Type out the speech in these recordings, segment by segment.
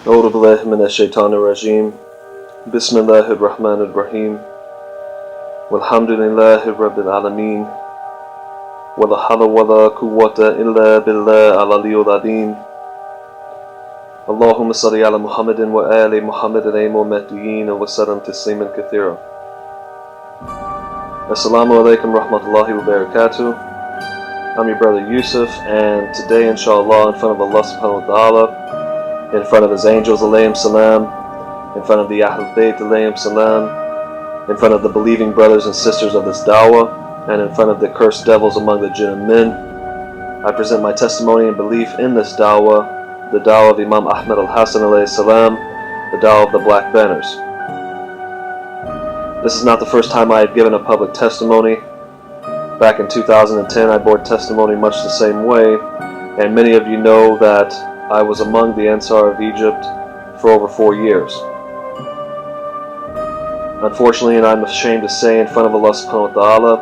أعوذ بالله من الشيطان الرجيم بسم الله الرحمن الرحيم والحمد لله رب العالمين ولا حول ولا قوة إلا بالله العلي العظيم اللهم صل على محمد وآل محمد المهديين وسلم تسليما كثيرا. Assalamu alaikum rahmatullahi wa barakatuh. I'm your brother Yusuf, and today inshallah in front of Allah subhanahu wa ta'ala, in front of his angels alayhim salam, in front of the Ahlul Bayt alayhim salam, in front of the believing brothers and sisters of this dawah, and in front of the cursed devils among the jinn and men, I present my testimony and belief in this dawah, the dawah of Imam Ahmad al-Hasan alayhi salam, the dawah of the black banners. This is not the first time I have given a public testimony. Back in 2010 I bore testimony much the same way, and many of you know that I was among the Ansar of Egypt for over 4 years. Unfortunately, and I'm ashamed to say in front of Allah subhanahu wa ta'ala,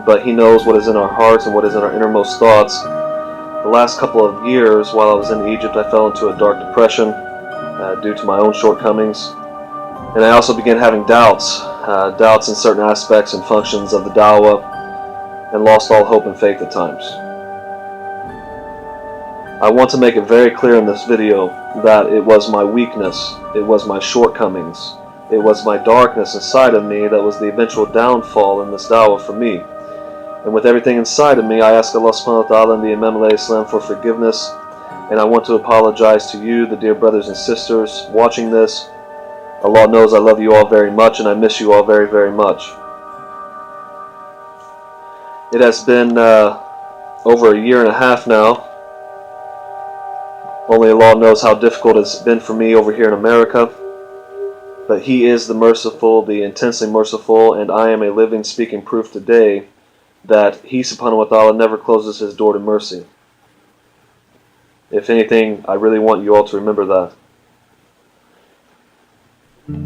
but He knows what is in our hearts and what is in our innermost thoughts. The last couple of years while I was in Egypt, I fell into a dark depression due to my own shortcomings. And I also began having doubts in certain aspects and functions of the dawah, and lost all hope and faith at times. I want to make it very clear in this video that it was my weakness, it was my shortcomings, it was my darkness inside of me that was the eventual downfall in this dawah for me. And with everything inside of me, I ask Allah subhanahu wa ta'ala and the Imam alayhi Islam for forgiveness, and I want to apologize to you, the dear brothers and sisters watching this. Allah knows I love you all very much, and I miss you all very, very much. It has been over a year and a half now. Only Allah knows how difficult it's been for me over here in America. But He is the merciful, the intensely merciful, and I am a living, speaking proof today that He subhanahu wa ta'ala never closes His door to mercy. If anything, I really want you all to remember that.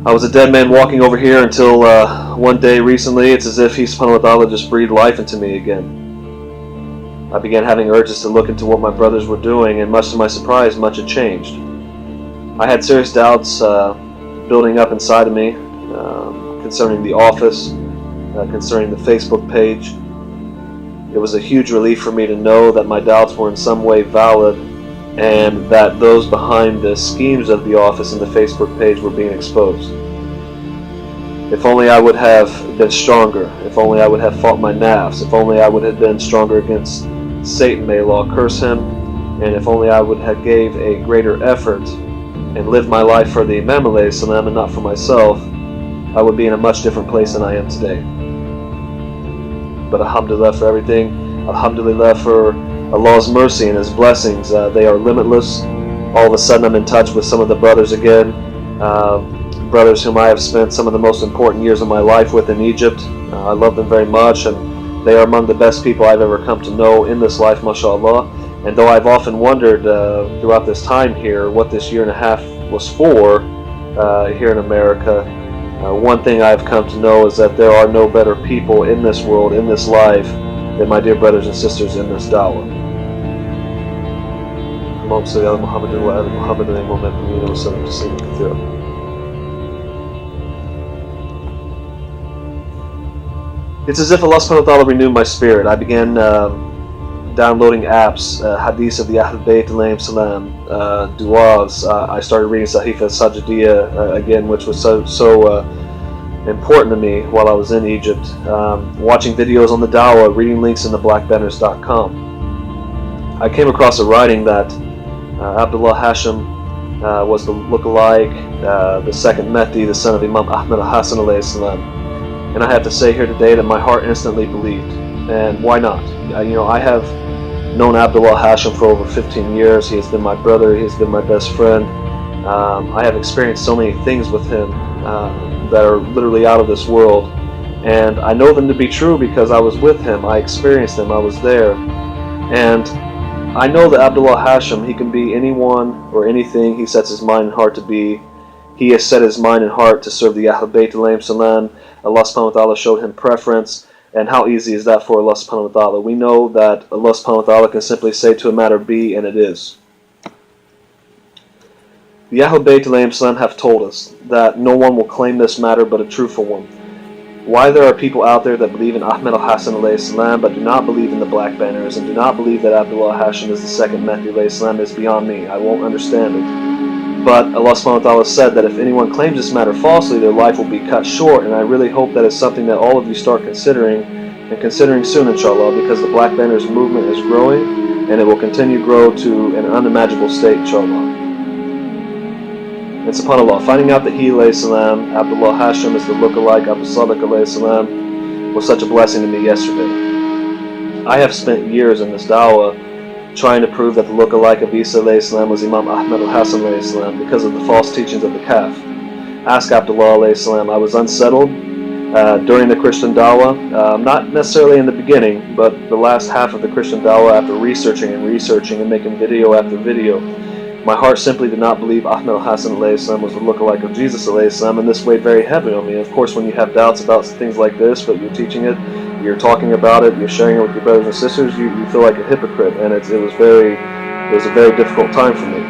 I was a dead man walking over here until one day recently, it's as if He subhanahu wa ta'ala just breathed life into me again. I began having urges to look into what my brothers were doing, and much to my surprise, much had changed. I had serious doubts building up inside of me concerning the office, concerning the Facebook page. It was a huge relief for me to know that my doubts were in some way valid, and that those behind the schemes of the office and the Facebook page were being exposed. If only I would have been stronger, if only I would have fought my nafs, if only I would have been stronger against Satan, may Allah curse him, and if only I would have gave a greater effort and lived my life for the Imam alayhi salam and not for myself, I would be in a much different place than I am today. But alhamdulillah for everything, alhamdulillah for Allah's mercy and His blessings, they are limitless. All of a sudden I'm in touch with some of the brothers again, brothers whom I have spent some of the most important years of my life with in Egypt. I love them very much, and they are among the best people I've ever come to know in this life, mashallah. And though I've often wondered throughout this time here what this year and a half was for here in America, one thing I've come to know is that there are no better people in this world, in this life, than my dear brothers and sisters in this dawah. It's as if Allah subhanahu wa ta'ala renewed my spirit. I began downloading apps, hadiths of the Ahlul Bayt alayhim salam, du'as. I started reading Sahifa Sajidiyya again, which was so important to me while I was in Egypt, watching videos on the dawah, reading links in the blackbanners.com. I came across a writing that Abdullah Hashim was the look-alike, the second Mahdi, the son of Imam Ahmad al-Hasan alayhi salam. And I have to say here today that my heart instantly believed. And why not? I have known Abdullah Hashim for over 15 years. He has been my brother, he has been my best friend. I have experienced so many things with him that are literally out of this world, and I know them to be true because I was with him, I experienced them, I was there. And I know that Abdullah Hashim, he can be anyone or anything he sets his mind and heart to be. He has set his mind and heart to serve the Ahlul Bayt alayhim salam. Allah subhanahu wa ta'ala showed him preference, and how easy is that for Allah subhanahu wa ta'ala? We know that Allah subhanahu wa ta'ala can simply say to a matter be, and it is. The Ahlul Bayt alayhim salam have told us that no one will claim this matter but a truthful one. Why there are people out there that believe in Ahmed al-Hassan alayhi salam but do not believe in the black banners and do not believe that Abdullah Hashim is the second Mahdi alayhi salam is beyond me. I won't understand it. But Allah subhanahu wa ta'ala said that if anyone claims this matter falsely, their life will be cut short, and I really hope that is something that all of you start considering, and considering soon, inshallah, because the Black Banners movement is growing, and it will continue to grow to an unimaginable state, inshallah. And subhanAllah, finding out that he, alayhi salam, Abdullah Hashim, is the look-alike Abdul Sadiq, alayhi salam, was such a blessing to me yesterday. I have spent years in this da'wah trying to prove that the look-alike of Isa, alayhi salam, was Imam Ahmed al-Hassan, alayhi salam, because of the false teachings of the Kaf. Ask Abdullah, alayhi salam. I was unsettled during the Christian da'wah, not necessarily in the beginning, but the last half of the Christian da'wah, after researching and making video after video. My heart simply did not believe Ahmed al-Hassan alayhi salam was the look-alike of Jesus alayhi salam, and this weighed very heavily on me. Of course, when you have doubts about things like this, but you're teaching it, you're talking about it, you're sharing it with your brothers and sisters, you feel like a hypocrite, and it was a very difficult time for me.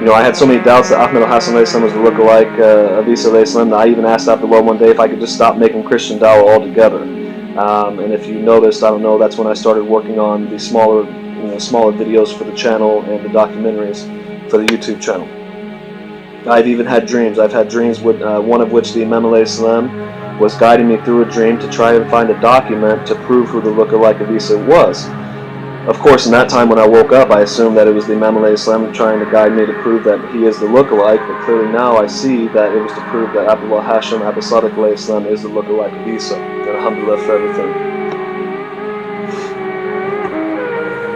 You know, I had so many doubts that Ahmed al-Hassan alayhi salam was the look-alike of Isa alayhi salam that I even asked Abdullah one day if I could just stop making Christian da'wah altogether. And if you noticed, I don't know, that's when I started working on the smaller videos for the channel and the documentaries for the YouTube channel. I've even had dreams. I've had dreams, with one of which the Imam alayhi salam was guiding me through a dream to try and find a document to prove who the look-alike of Isa was. Of course, in that time when I woke up, I assumed that it was the Imam alayhi salam trying to guide me to prove that he is the look-alike, but clearly now I see that it was to prove that Abdullah Hashim, Abdul Sadiq alayhi salam, is the look-alike of Isa. And alhamdulillah for everything.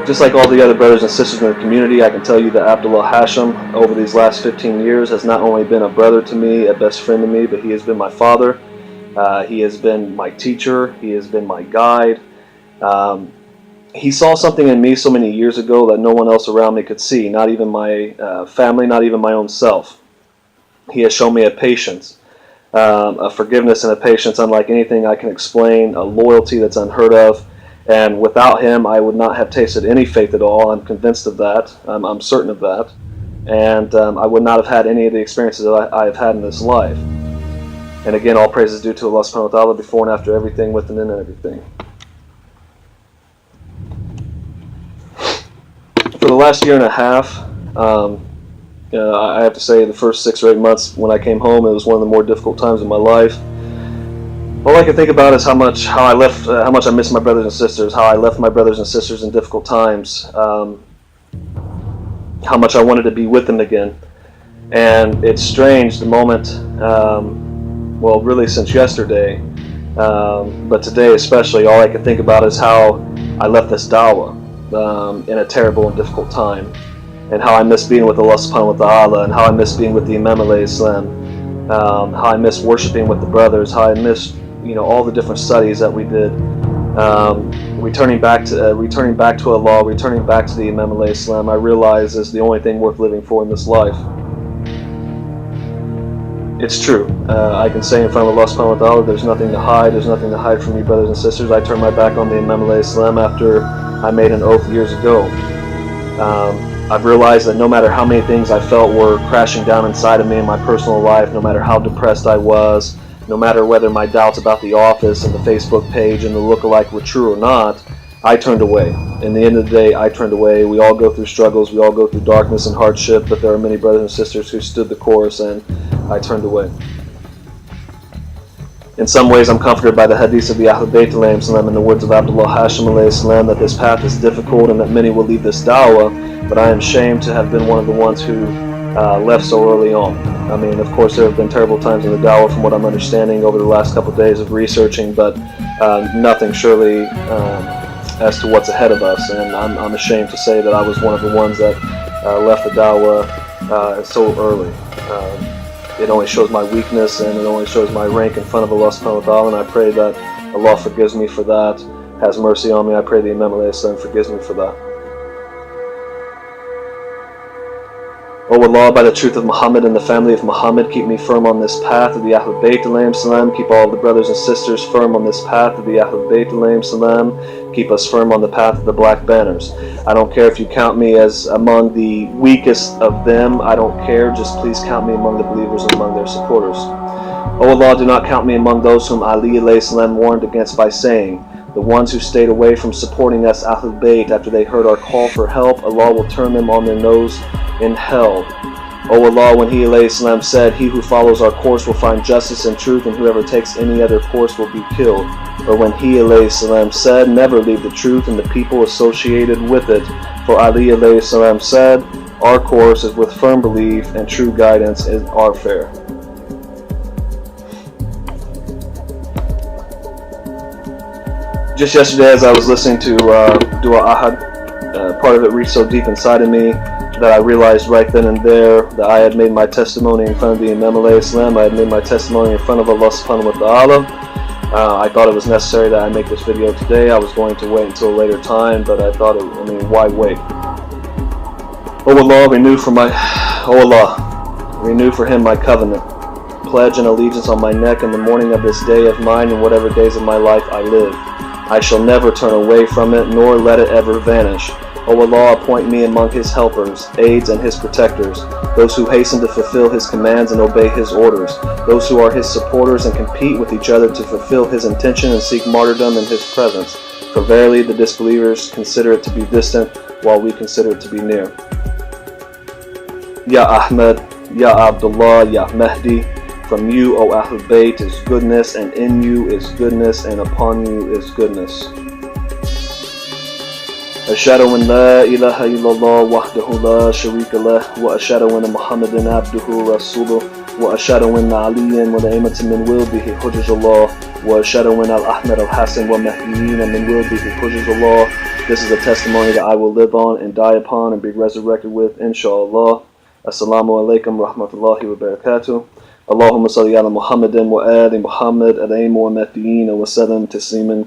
Just like all the other brothers and sisters in the community, I can tell you that Abdullah Hashim, over these last 15 years, has not only been a brother to me, a best friend to me, but he has been my father. He has been my teacher. He has been my guide. He saw something in me so many years ago that no one else around me could see, not even my family, not even my own self. He has shown me a patience, a forgiveness and a patience unlike anything I can explain, a loyalty that's unheard of. And without him, I would not have tasted any faith at all. I'm convinced of that. I'm certain of that. And I would not have had any of the experiences that I have had in this life. And again, all praise is due to Allah subhanahu wa ta'ala before and after everything, within and everything. For the last year and a half, I have to say the first 6 or 8 months when I came home, it was one of the more difficult times of my life. All I can think about is how much I miss my brothers and sisters, how I left my brothers and sisters in difficult times, how much I wanted to be with them again. And it's strange, the moment, well, really since yesterday, but today especially, all I can think about is how I left this da'wah in a terrible and difficult time, and how I miss being with Allah subhanahu wa ta'ala, and how I miss being with the Imam alayhi salam, how I miss worshiping with the brothers, how I miss all the different studies that we did, returning back to Allah, returning back to the Imam alayhi salam, I realize is the only thing worth living for in this life. It's true. I can say in front of Allah subhanahu wa ta'ala, there's nothing to hide. There's nothing to hide from you, brothers and sisters. I turned my back on the Imam alayhi salam after I made an oath years ago. I've realized that no matter how many things I felt were crashing down inside of me in my personal life, no matter how depressed I was, no matter whether my doubts about the office and the Facebook page and the look-alike were true or not, I turned away. In the end of the day, I turned away. We all go through struggles, we all go through darkness and hardship, but there are many brothers and sisters who stood the course, and I turned away. In some ways, I'm comforted by the hadith of the Ahlul Bayt alayhim salam and the words of Abdullah Hashim alayhi salam that this path is difficult and that many will leave this da'wah, but I am ashamed to have been one of the ones who left so early on. I mean, of course, there have been terrible times in the da'wah from what I'm understanding over the last couple of days of researching, but nothing surely as to what's ahead of us, and I'm ashamed to say that I was one of the ones that left the da'wah so early. It only shows my weakness, and it only shows my rank in front of Allah subhanahu wa ta'ala, and I pray that Allah forgives me for that, has mercy on me. I pray the Imam alayhi salam forgives me for that. O Allah, by the truth of Muhammad and the family of Muhammad, keep me firm on this path of the Ahlul Bayt alayhim salam. Keep all the brothers and sisters firm on this path of the Ahlul Bayt alayhim salam. Keep us firm on the path of the black banners. I don't care if you count me as among the weakest of them. I don't care. Just please count me among the believers and among their supporters. O Allah, do not count me among those whom Ali alayhi salam warned against by saying, the ones who stayed away from supporting us Ahlul Bayt after they heard our call for help, Allah will turn them on their nose in hell. O Allah, when He alayhi salam said, he who follows our course will find justice and truth, and whoever takes any other course will be killed. Or when He alayhi salam said, never leave the truth and the people associated with it. For Ali alayhi salam said, our course is with firm belief and true guidance is our fare. Just yesterday, as I was listening to Dua Ahad, part of it reached so deep inside of me that I realized right then and there that I had made my testimony in front of the Imam alayhi salam. I had made my testimony in front of Allah subhanahu wa ta'ala. I thought it was necessary that I make this video today. I was going to wait until a later time, but I thought, why wait? O Allah, renew for Him my covenant, pledge and allegiance on my neck in the morning of this day of mine and whatever days of my life I live. I shall never turn away from it, nor let it ever vanish. O Allah, appoint me among His helpers, aides, and His protectors, those who hasten to fulfill His commands and obey His orders, those who are His supporters and compete with each other to fulfill His intention and seek martyrdom in His presence. For verily the disbelievers consider it to be distant, while we consider it to be near. Ya Ahmed, Ya Abdullah, Ya Mahdi, from you, O Ahlul Bayt, is goodness, and in you is goodness, and upon you is goodness. Ashhadu an la ilaha illallah wahdahu la sharika lah, wa ashhadu anna Muhammadan abduhu rasuluh, wa ashhadu anna Aliyan wa Aimatan min wilbihi hujjatullah, wa ashhadu anna al-Ahmad al-Hasan wa Mahdiyin min wilbihi hujjatullah. This is a testimony that I will live on and die upon and be resurrected with, inshallah. Assalamu alaikum rahmatullahi wa barakatuh. Allahumma salli ala Muhammadin wa ali Muhammad alayhim wa Mahdiyin wa sallam tasliman.